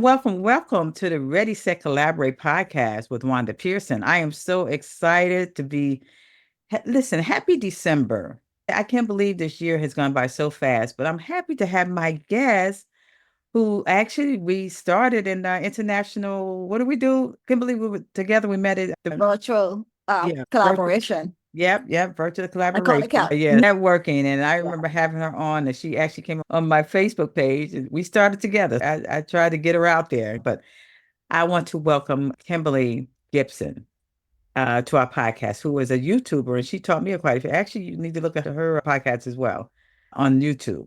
Welcome to the Ready, Set, Collaborate podcast with Wanda Pearson. I am so excited to be. Listen, happy December. I can't believe this year has gone by so fast, but I'm happy to have my guest who actually we started in international. What do we do? Kimberly, we were together. We met at the Virtual yeah, virtual. collaboration. Yep, virtual I call it collaboration. cat. Yeah, networking. And I Yeah. remember having her on, and she actually came on my Facebook page, and we started together. I tried to get her out there, but I want to welcome Kimberly Gibson to our podcast, who is a YouTuber, and she taught me quite a few. Actually, you need to look at her podcast as well on YouTube.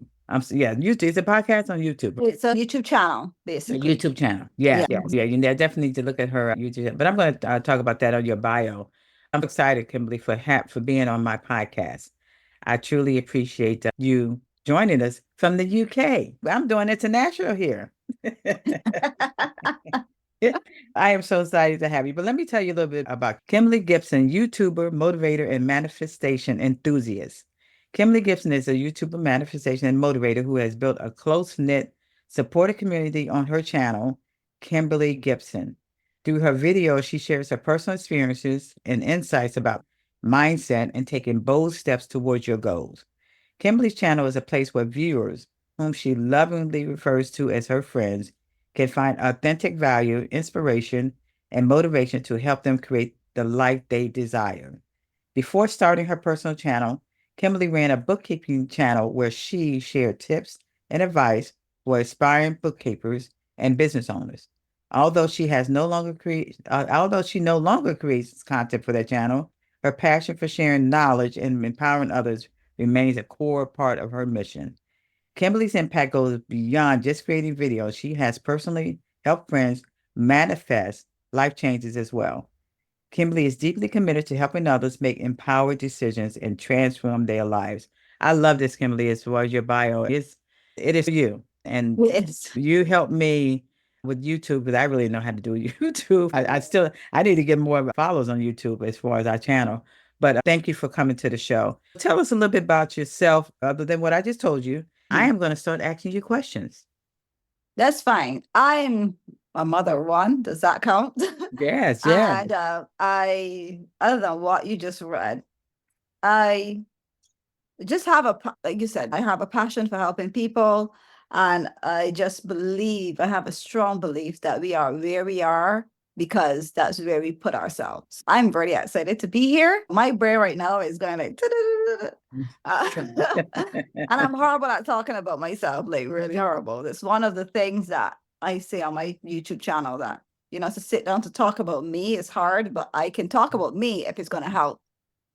Yeah, YouTube. It's a podcast on YouTube. It's a YouTube channel, A basically. YouTube channel. Yeah, Yeah. yeah. You definitely need to look at her YouTube. But I'm going to talk about that on your bio. I'm excited, Kimberly, for being on my podcast. I truly appreciate you joining us from the UK. I'm doing international here. I am so excited to have you. But let me tell you a little bit about Kimberly Gibson, YouTuber, motivator, and manifestation enthusiast. Kimberly Gibson is a YouTuber, manifestation, and motivator who has built a close knit, supportive community on her channel, Kimberly Gibson. Through her videos, she shares her personal experiences and insights about mindset and taking bold steps towards your goals. Kimberly's channel is a place where viewers, whom she lovingly refers to as her friends, can find authentic value, inspiration, and motivation to help them create the life they desire. Before starting her personal channel, Kimberly ran a bookkeeping channel where she shared tips and advice for aspiring bookkeepers and business owners. Although she no longer creates content for that channel, her passion for sharing knowledge and empowering others remains a core part of her mission. Kimberly's impact goes beyond just creating videos. She has personally helped friends manifest life changes as well. Kimberly is deeply committed to helping others make empowered decisions and transform their lives. I love this, Kimberly, as far as your bio. It is for you. And Yes. you helped me with YouTube because I really know how to do YouTube. I need to get more followers on YouTube as far as our channel. But thank you for coming to the show. Tell us a little bit about yourself, other than what I just told you. I am going to start asking you questions. That's fine. I'm a mother of one. Does that count? Yes, yeah. And other than what you just read, I just have like you said, I have a passion for helping people. And I just believe, I have a strong belief that we are where we are because that's where we put ourselves. I'm very excited to be here. My brain right now is going like, and I'm horrible at talking about myself, like really horrible. It's one of the things that I say on my YouTube channel that, to sit down to talk about me is hard, but I can talk about me if it's going to help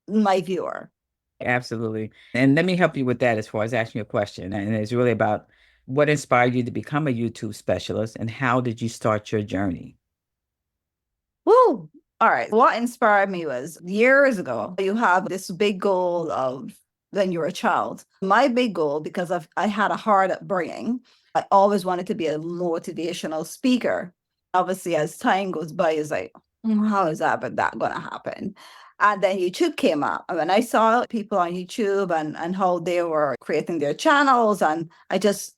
my viewer. Absolutely. And let me help you with that as far as asking you a question. And it's really about what inspired you to become a YouTube specialist and how did you start your journey? Woo! All right. What inspired me was years ago, you have this big goal of when you're a child. My big goal, because I had a hard upbringing, I always wanted to be a motivational speaker. Obviously, as time goes by, it's like, how is that but that going to happen? And then YouTube came up. And when I saw people on YouTube and how they were creating their channels, and I just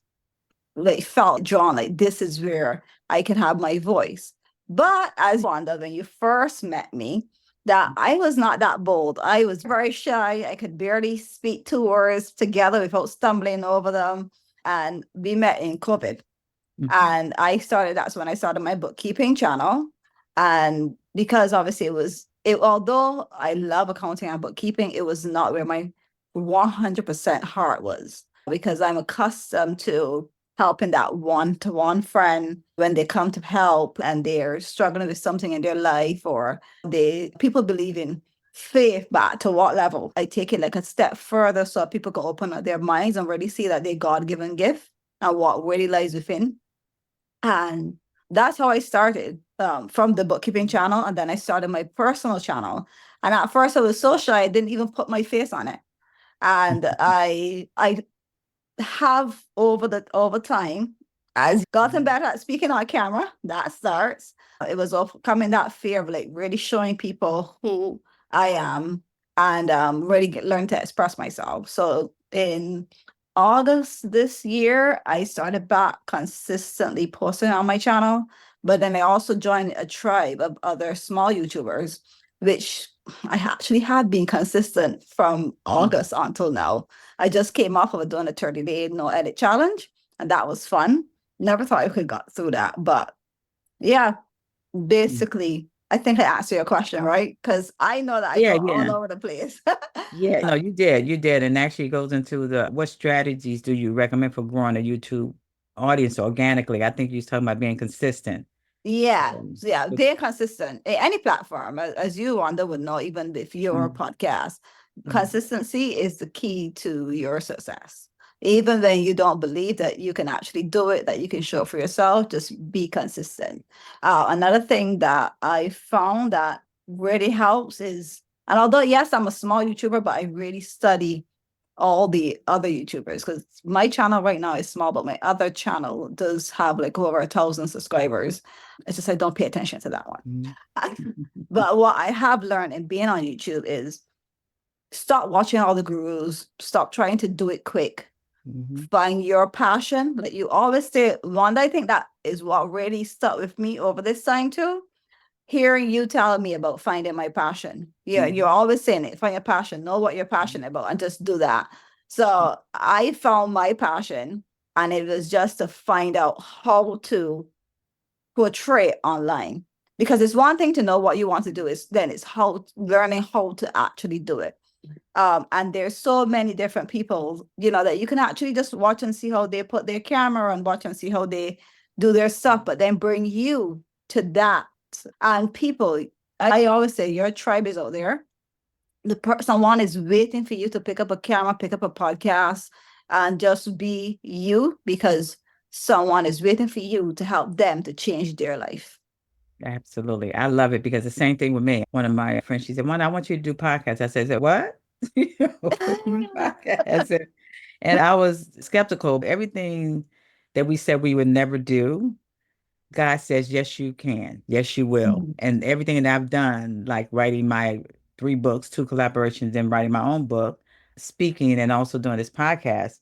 like felt drawn, like this is where I can have my voice. But as Wanda, when you first met me, that I was not that bold. I was very shy. I could barely speak two words together without stumbling over them. And we met in COVID. Mhm. And that's when I started my bookkeeping channel. And because obviously although I love accounting and bookkeeping, it was not where my 100% heart was because I'm accustomed to helping that one-to-one friend when they come to help and they're struggling with something in their life, or people believe in faith, but to what level? I take it like a step further so people can open up their minds and really see that they're God-given gift and what really lies within. And that's how I started, from the bookkeeping channel. And then I started my personal channel. And at first I was so shy, I didn't even put my face on it. And I have over time, as gotten better at speaking on camera, that starts. It was overcoming that fear of like really showing people who I am and really learn to express myself. So in August this year, I started back consistently posting on my channel, but then I also joined a tribe of other small YouTubers, which I actually have been consistent from August until now. I just came off of doing a 30-day no edit challenge, and that was fun. Never thought I could got through that, but yeah, Mm. basically, I think I answered your question, right? Because I know that I Yeah, go all yeah. over the place. Yeah, no, you did. You did. And actually goes into the what strategies do you recommend for growing a YouTube audience organically? I think you was talking about being consistent. Yeah, Um, so yeah, but- being consistent in any platform, as you, Wanda, would know, even if you're a mm, podcast, mm, consistency is the key to your success. Even when you don't believe that you can actually do it, that you can show it for yourself, just be consistent. Another thing that I found that really helps is, and although yes, I'm a small YouTuber, but I really study all the other YouTubers because my channel right now is small, but my other channel does have like over 1,000 subscribers. It's just I don't pay attention to that one. mm, But what I have learned in being on YouTube is stop watching all the gurus, stop trying to do it quick. mhm, Find your passion. Like you always say, Wanda, I think that is what really stuck with me over this time too, hearing you telling me about finding my passion. Yeah, you're mhm, always saying it, find your passion, know what you're passionate about, and just do that. So I found my passion, and it was just to find out how to portray online. Because it's one thing to know what you want to do, is then it's how learning how to actually do it. And there's so many different people, that you can actually just watch and see how they put their camera and watch and see how they do their stuff, but then bring you to that. And people, I always say your tribe is out there. Someone is waiting for you to pick up a camera, pick up a podcast, and just be you, because someone is waiting for you to help them to change their life. absolutely. I love it because the same thing with me. One of my friends, she said, "Wanda, I want you to do podcasts." I said, "What?" What do you mean podcast? And I was skeptical. Everything that we said we would never do, God says, yes, you can. Yes, you will. Mhm. And everything that I've done, like writing my 3 books, 2 collaborations, and writing my own book, speaking, and also doing this podcast,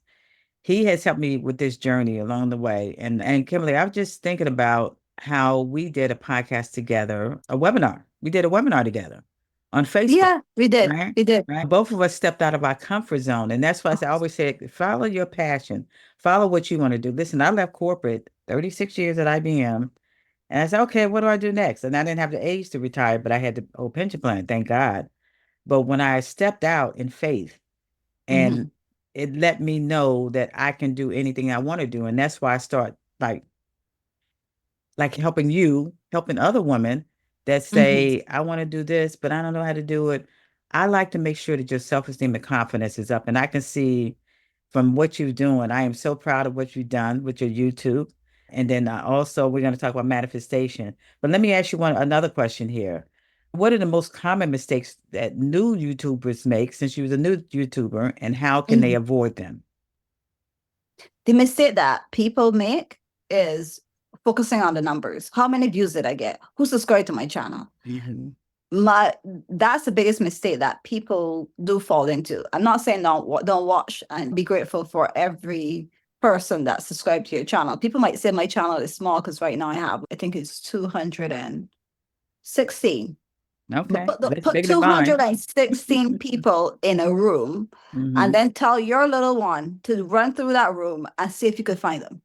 he has helped me with this journey along the way. And Kimberly, I was just thinking about how we did a podcast together, a webinar. We did a webinar together on Facebook, Yeah, we did. right? We did. Right. Both of us stepped out of our comfort zone. And that's why I always say, follow your passion, follow what you want to do. Listen, I left corporate 36 years at IBM. And I said, okay, what do I do next? And I didn't have the age to retire, but I had the old pension plan, thank God. But when I stepped out in faith, and Mhm. it let me know that I can do anything I want to do. And that's why I start like helping you, helping other women that Mhm. say, I want to do this, but I don't know how to do it. I like to make sure that your self-esteem and confidence is up. And I can see from what you're doing, I am so proud of what you've done with your YouTube. And then also we're going to talk about manifestation. But let me ask you another question here. What are the most common mistakes that new YouTubers make since you was a new YouTuber, and how can they Mhm. avoid them? The mistake that people make is focusing on the numbers. How many views did I get? Who subscribed to my channel? Hmm. my That's the biggest mistake that people do fall into. I'm not saying don't watch and be grateful for every person that subscribed to your channel. People might say my channel is small because right now I think it's 216. But Okay, put, that's put bigger than mine. 216 people in a room, and Hmm. then tell your little one to run through that room and see if you could find them.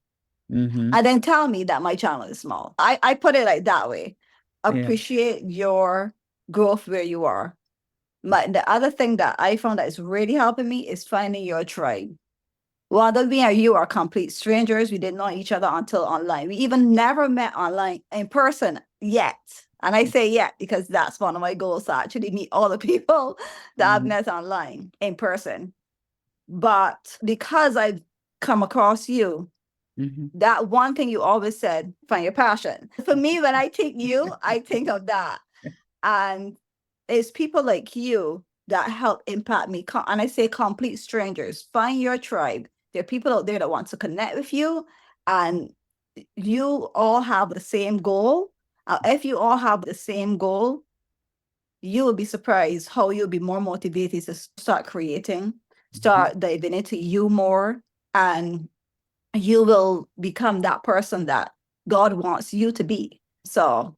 Hmm. And then tell me that my channel is small. I put it like that way. Yeah. Appreciate your growth where you are. The other thing that I found that is really helping me is finding your tribe. Whether me or you are complete strangers, we didn't know each other until online. We even never met online in person yet. And I say yet because that's one of my goals, to actually meet all the people that I've Hmm. met online in person. But because I've come across you, Hmm. that one thing you always said, find your passion. For me, when I think you, I think of that. And it's people like you that help impact me. And I say complete strangers, find your tribe. There are people out there that want to connect with you, and you all have the same goal. If you all have the same goal, you will be surprised how you'll be more motivated to start creating, Hmm. start diving into you more. and you will become that person that God wants you to be. So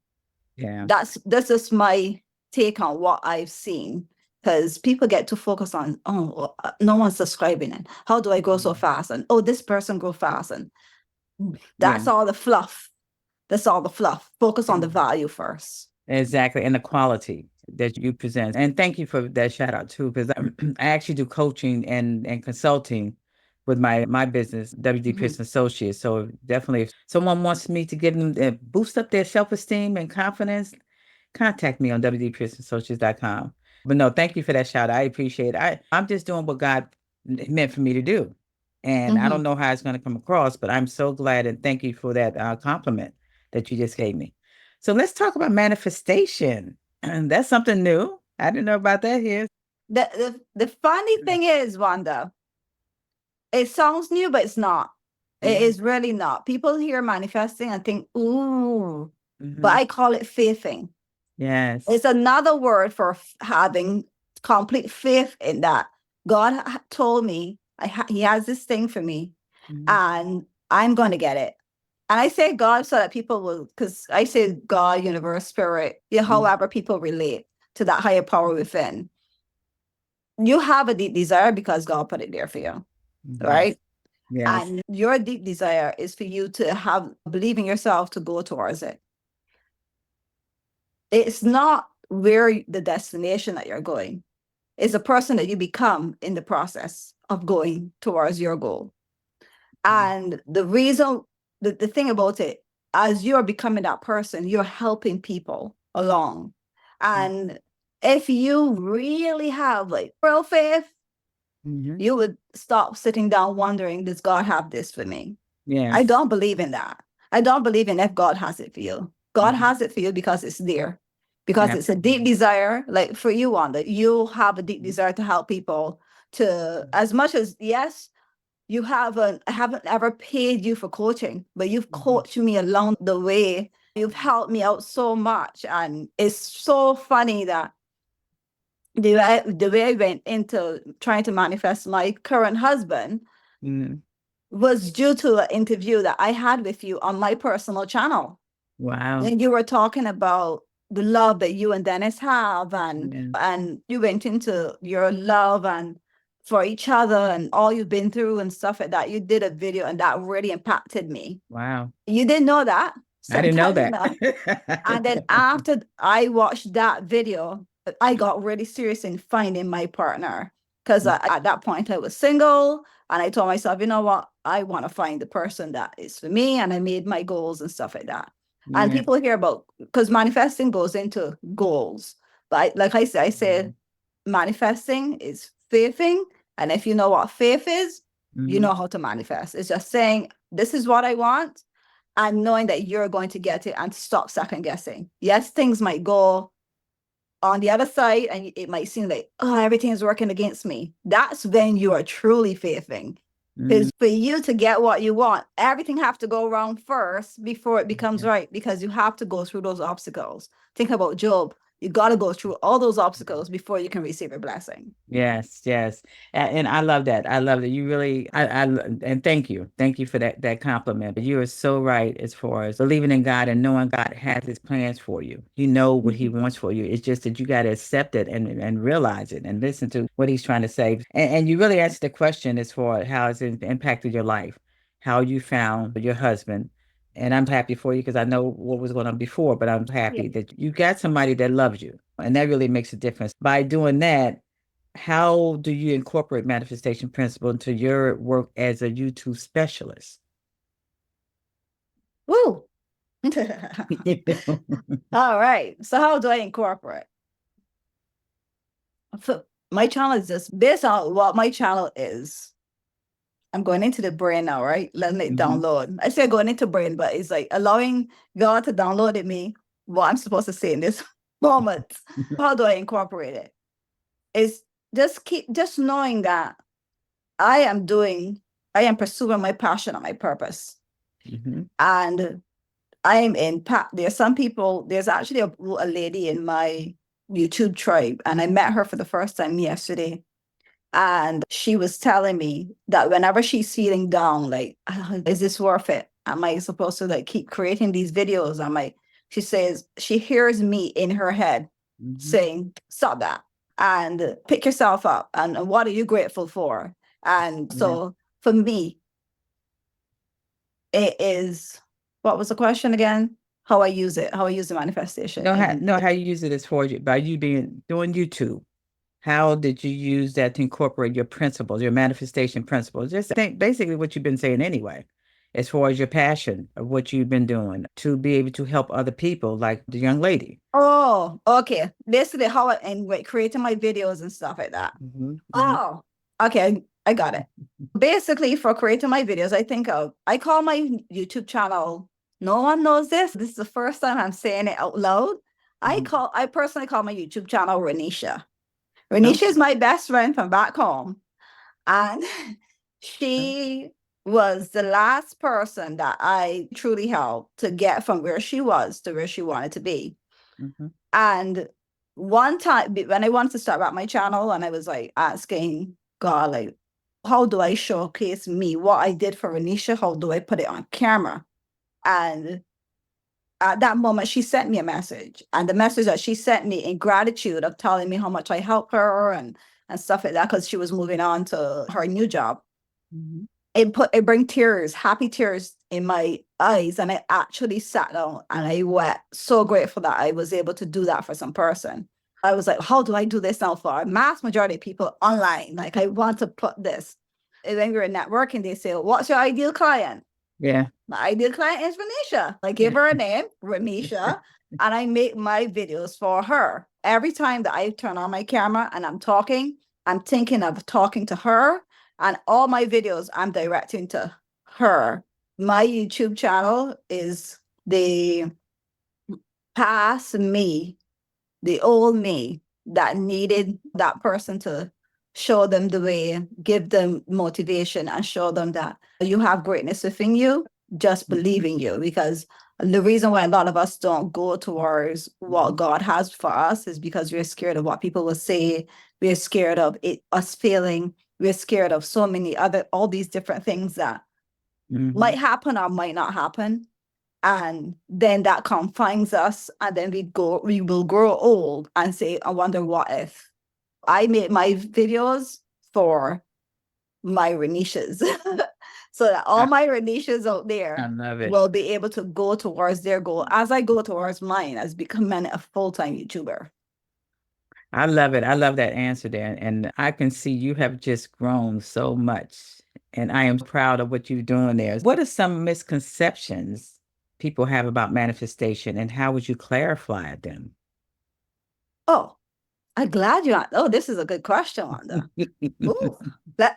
Yeah. that's just my take on what I've seen. Because people get too focused on, oh, no one's subscribing, and how do I grow so fast? And oh, this person grow fast. And Yeah. that's all the fluff. That's all the fluff. Focus on the Mhm. value first. Exactly. And the quality that you present. And thank you for that shout out too, because I actually do coaching and consulting with my business, WD Mhm. Pearson Associates. So definitely if someone wants me to give them boost up their self-esteem and confidence, contact me on wdpearsonassociates.com. But no, thank you for that shout. I appreciate it. I'm just doing what God meant for me to do. And I don't Mhm. know how it's going to come across, but I'm so glad and thank you for that compliment that you just gave me. So let's talk about manifestation. And that's something new. I didn't know about that here. The funny thing is, Wanda, it sounds new, but it's not. It Yeah. is really not. People hear manifesting and think, ooh, but Hmm. I call it faithing. Yes. It's another word for having complete faith in that God told me He has this thing for me, Mhm. and I'm going to get it. And I say God so that people will, because I say God, universe, spirit, yeah, Mhm. however people relate to that higher power within. You have a deep desire because God put it there for you, Yes. right? Yes. And your deep desire is for you to have believe in yourself to go towards it. It's not where the destination that you're going. It's a person that you become in the process of going towards your goal. And the reason, the thing about it, as you're becoming that person, you're helping people along. And if you really have like real faith, Mm-hmm. you would stop sitting down wondering, does God have this for me? I Yes. don't believe in that. I don't believe in if God has it for you. God Mhm. has it for you because it's there, because it's a deep Absolutely. desire. Like for you, Wanda, you have a deep desire to help people to, as much as, yes, you haven't, I haven't ever paid you for coaching, but you've Mhm. coached me along the way. You've helped me out so much. And it's so funny that the way I went into trying to manifest my current husband Mhm. was due to an interview that I had with you on my personal channel. Wow. And you were talking about the love that you and Dennis have, Yeah. and you went into your love and for each other and all you've been through and stuff like that. You did a video and that really impacted me. Wow. You didn't know that. I didn't know Sometimes that. not. And then after I watched that video, I got really serious in finding my partner. Because at that point I was single and I told myself, you know what, I want to find the person that is for me. And I made my goals and stuff like that. And Yeah. people hear about, because manifesting goes into goals. But like I said, manifesting is faithing. And if you know what faith is, you Mhm. know how to manifest. It's just saying, this is what I want, and knowing that you're going to get it and stop second guessing. Yes, things might go on the other side and it might seem like, oh, everything is working against me. That's when you are truly faithing. Mhm. Because for you to get what you want, everything have to go wrong first before it becomes Yeah. right, because you have to go through those obstacles. Think about Job. You got to go through all those obstacles before you can receive a blessing. Yes, yes. And I love that. I love that. You really and thank you. Thank you for that compliment. You are so right as far as believing in God and knowing God has his plans for you. You know what he Mhm. wants for you. It's just that you got to accept it and realize it and listen to what he's trying to say. And you really answered the question as far as how it's impacted your life, how you found your husband. And I'm happy for you because I know what was going on before, but I'm Yeah. happy that you got somebody that loves you. And that really makes a difference. By doing that, how do you incorporate manifestation principle into your work as a YouTube specialist? Woo. All right. So how do I incorporate? So my channel is just based on what my channel is. I'm going into the brain now, right? Letting it Mhm. download. I say going into brain, but it's like allowing God to download in me what I'm supposed to say in this moment. How do I incorporate it? It's just knowing that I am doing, I am pursuing my passion and my purpose. Mhm. And I'm in there's some people, there's actually a lady in my YouTube tribe, and I met her for the first time yesterday. And she was telling me that whenever she's feeling down, like, is this worth it? Am I supposed to like keep creating these videos? She says she hears me in her head saying, stop that and pick yourself up. And what are you grateful for? And Yeah. so for me, it is, what was the question again? How I use it, how I use the manifestation. And No, how you use it as for you by you being doing YouTube. How did you use that to incorporate your principles, your manifestation principles? Just think basically what you've been saying anyway, as far as your passion of what you've been doing to be able to help other people, like the young lady. oh, okay. Basically how and like creating my videos and stuff like that. Oh, okay. I got it. Basically, for creating my videos, I call my YouTube channel. No one knows this. This is the first time I'm saying it out loud. I personally call my YouTube channel Renisha. No. Renisha is my best friend from back home. And she was the last person that I truly helped to get from where she was to where she wanted to be. Mm-hmm. And one time when I wanted to start back my channel and I was like asking God, like, how do I showcase me? What I did for Renisha, how do I put it on camera? And at that moment, she sent me a message. And the message that she sent me in gratitude of telling me how much I helped her and stuff like that, because she was moving on to her new job. Mm-hmm. It bring tears, happy tears in my eyes. And I actually sat down and I wept, so grateful that I was able to do that for some person. I was like, how do I do this now for a mass majority of people online? Like, I want to put this. And when we were networking, they say, what's your ideal client? Yeah. My ideal client is Renisha. I give her a name, Renisha, and I make my videos for her. Every time that I turn on my camera and I'm talking, I'm thinking of talking to her, and all my videos I'm directing to her. My YouTube channel is the past me, the old me that needed that person to show them the way, give them motivation, and show them that you have greatness within you. Just believe in you. Because the reason why a lot of us don't go towards what God has for us is because we're scared of what people will say. We're scared of us failing. We're scared of so many all these different things that Mm-hmm. might happen or might not happen. And then that confines us, and then we will grow old and say, I wonder what if. I made my videos for my Renishas so that all I, my Renishas out I there love it. will be able to go towards their goal as I go towards mine as becoming a full-time YouTuber. I love it. I love that answer there. And I can see you have just grown so much. And I am proud of what you're doing there. What are some misconceptions people have about manifestation and how would you clarify them? Oh, I'm glad you asked. Oh, this is a good question, Wanda. Ooh.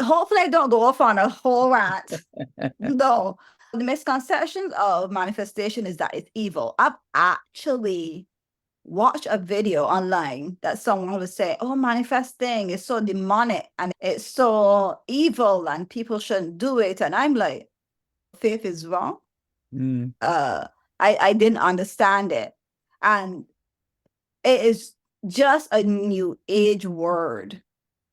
Hopefully I don't go off on a whole rant. No, the misconceptions of manifestation is that it's evil. I've actually watched a video online that someone would say, oh, manifesting is so demonic and it's so evil and people shouldn't do it. And I'm like, faith is wrong. Mm, Uh, I didn't understand it. And it is just a new age word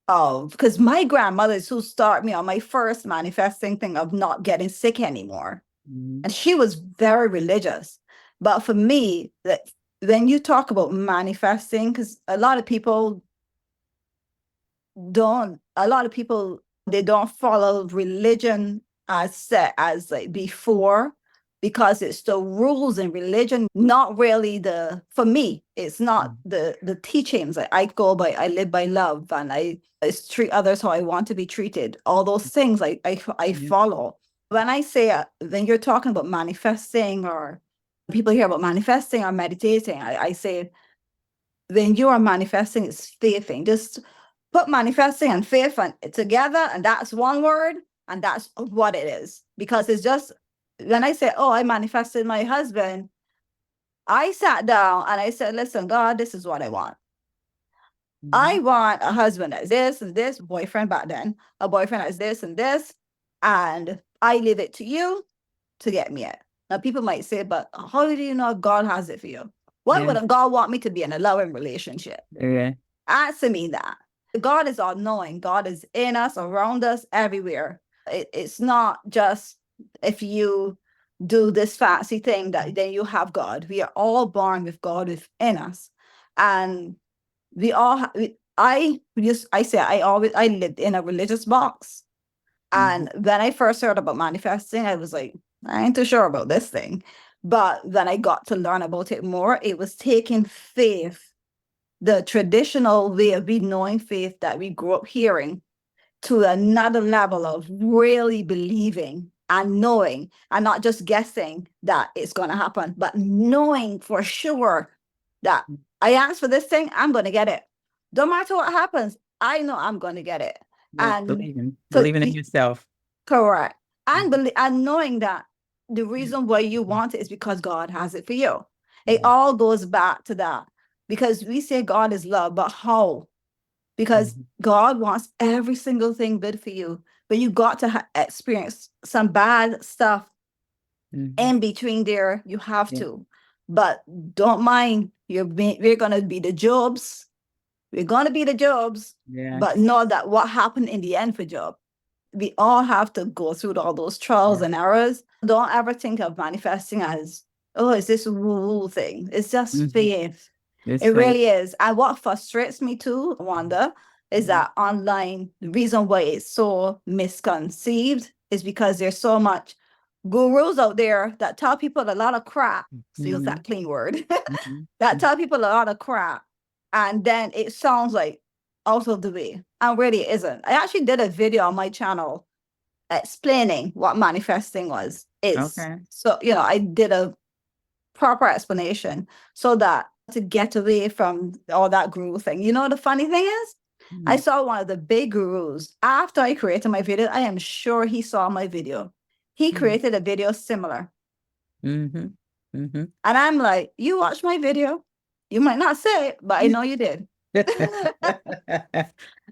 of, because my grandmother is who started me on my first manifesting thing of not getting sick anymore. mm, And she was very religious. But for me, that when you talk about manifesting, because a lot of people they don't follow religion as set as like before, because it's the rules in religion, not really for me, it's not mm. the teachings. I go by, I live by love, and I treat others how I want to be treated. All those things I Yeah. follow. When I say when you're talking about manifesting, or people hear about manifesting or meditating, I say when you are manifesting, it's faithing. Just put manifesting and faith together, and that's one word, and that's what it is. Because it's just, when I say, oh, I manifested my husband, I sat down and I said, listen, God, this is what I want. I Mhm. want a husband as this and this, boyfriend back then, a boyfriend as this and this, and I leave it to you to get me it. Now, people might say, but how do you know God has it for you? Why Yeah. would God want me to be in a loving relationship? Yeah. Answer me that. God is all knowing. God is in us, around us, everywhere. It's not just if you do this fancy thing that then you have God. We are all born with God within us. And we all, I say, I lived in a religious box. And when I first heard about manifesting, I was like, I ain't too sure about this thing. But when I got to learn about it more, it was taking faith, the traditional way of we knowing faith that we grew up hearing, to another level of really believing and knowing and not just guessing that it's going to happen, but knowing for sure that I asked for this thing, I'm going to get it. Don't matter what happens, I know I'm going to get it. Yeah, And so, believing in yourself. correct. And knowing that the reason why you want it is because God has it for you. It all goes back to that, because we say God is love, but how? Because God wants every single thing good for you, but you got to experience some bad stuff in between there. You have to, but don't mind. We're gonna be the Jobs. We're gonna be the Jobs, but know that what happened in the end for Job. We all have to go through all those trials and errors. Don't ever think of manifesting as, oh, it's this woo thing. It's just faith. It really is. And what frustrates me too, Wanda, is that online, the reason why it's so misconceived is because there's so much gurus out there that tell people a lot of crap, steals that clean word, that tell people a lot of crap. And then it sounds like out of the way. And really it isn't. I actually did a video on my channel explaining what manifesting is. So, I did a proper explanation so that to get away from all that guru thing. The funny thing is, I saw one of the big gurus after I created my video. I am sure he saw my video. He created a video similar. And I'm like, you watched my video. You might not say it, but I know you did.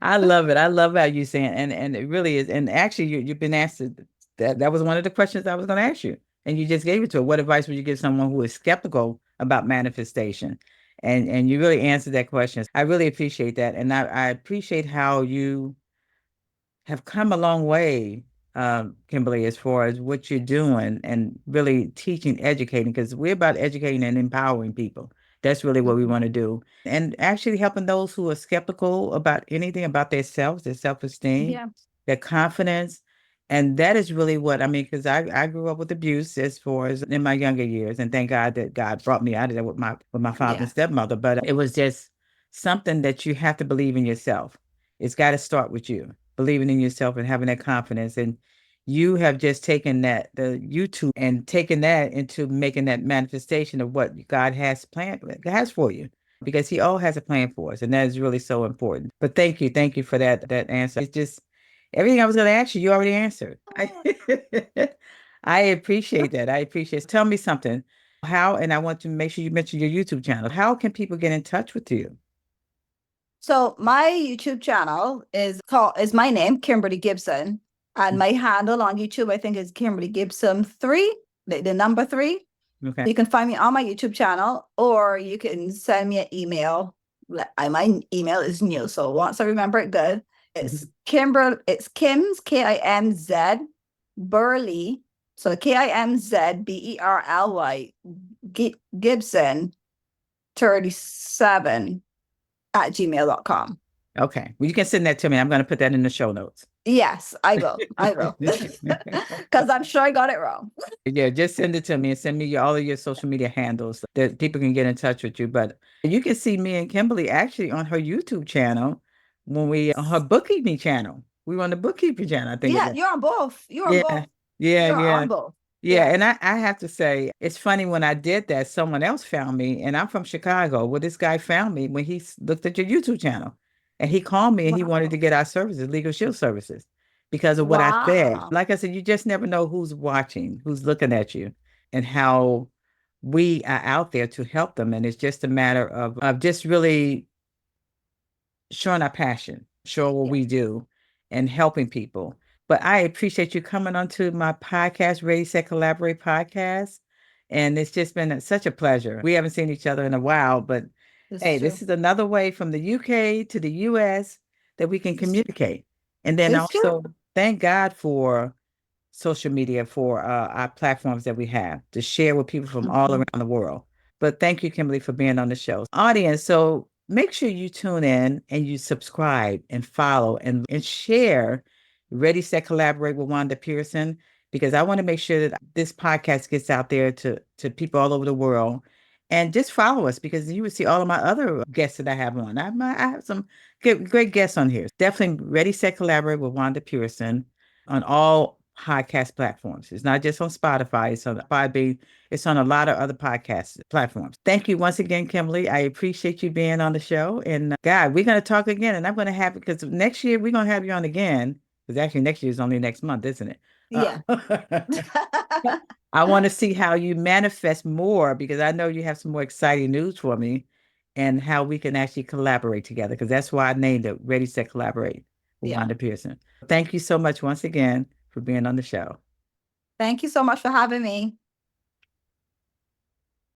I love it. I love how you say it. And it really is. And actually, you've been asked that was one of the questions I was going to ask you. And you just gave it to her. What advice would you give someone who is skeptical about manifestation? And you really answered that question. I really appreciate that. And I appreciate how you have come a long way, Kimberly, as far as what you're doing and really teaching, educating, because we're about educating and empowering people. That's really what we want to do. And actually helping those who are skeptical about anything about themselves, their self-esteem, their confidence. And that is really what I mean, because I grew up with abuse as far as in my younger years. And thank God that God brought me out of that with my father and stepmother. But it was just something that you have to believe in yourself. It's got to start with you, believing in yourself and having that confidence. And you have just taken the YouTube, and taken that into making that manifestation of what God has for you, because He all has a plan for us, and that is really so important. But thank you for that answer. It's just everything I was going to ask you, you already answered. I appreciate that. I appreciate it. Tell me something. How, and I want to make sure you mention your YouTube channel. How can people get in touch with you? So my YouTube channel is my name, Kimberly Gibson. And my handle on YouTube, I think, is Kimberly Gibson 3, the number 3. Okay. You can find me on my YouTube channel, or you can send me an email. My email is new, so once I remember it good, it's it's Kim's, Kimz, Burley. So KIMZBERLY Gibson 37 at gmail.com. Okay. Well, you can send that to me. I'm going to put that in the show notes. Yes, I will. Because I'm sure I got it wrong. Yeah, just send it to me and send me all of your social media handles that people can get in touch with you. But you can see me and Kimberly actually on her YouTube channel on her bookkeeping channel. We were on the bookkeeping channel, I think. Yeah, you're on both. You're on both. Yeah, You're yeah. on both. Yeah, and I have to say, it's funny, when I did that, someone else found me, and I'm from Chicago. Well, this guy found me when he looked at your YouTube channel, and he called me and he wanted to get our services, Legal Shield services, because of what I said. Like I said, you just never know who's watching, who's looking at you, and how we are out there to help them. And it's just a matter of just really showing our passion, showing what we do, and helping people. But I appreciate you coming onto my podcast, Ready, Set, Collaborate podcast. And it's just been such a pleasure. We haven't seen each other in a while, but hey, this is another way from the UK to the US that we can It's, communicate. And then it's true. also thank God for social media, for our platforms that we have to share with people from all Mhm. around the world. But thank you, Kimberly, for being on the show. Audience, so make sure you tune in and you subscribe and follow and share Ready, Set, Collaborate with Wanda Pearson, because I want to make sure that this podcast gets out there to people all over the world. And just follow us because you will see all of my other guests that I have on. I have some great guests on here. Definitely Ready, Set, Collaborate with Wanda Pearson on all podcast platforms. It's not just on Spotify. It's on Podbean. It's on a lot of other podcast platforms. Thank you once again, Kimberly. I appreciate you being on the show. And God, we're going to talk again. And I'm going to have, because next year we're going to have you on again. Because actually next year is only next month, isn't it? Yeah. I want to see how you manifest more because I know you have some more exciting news for me and how we can actually collaborate together. Because that's why I named it Ready, Set, Collaborate with Yeah. Wanda Pearson. Thank you so much once again for being on the show. Thank you so much for having me.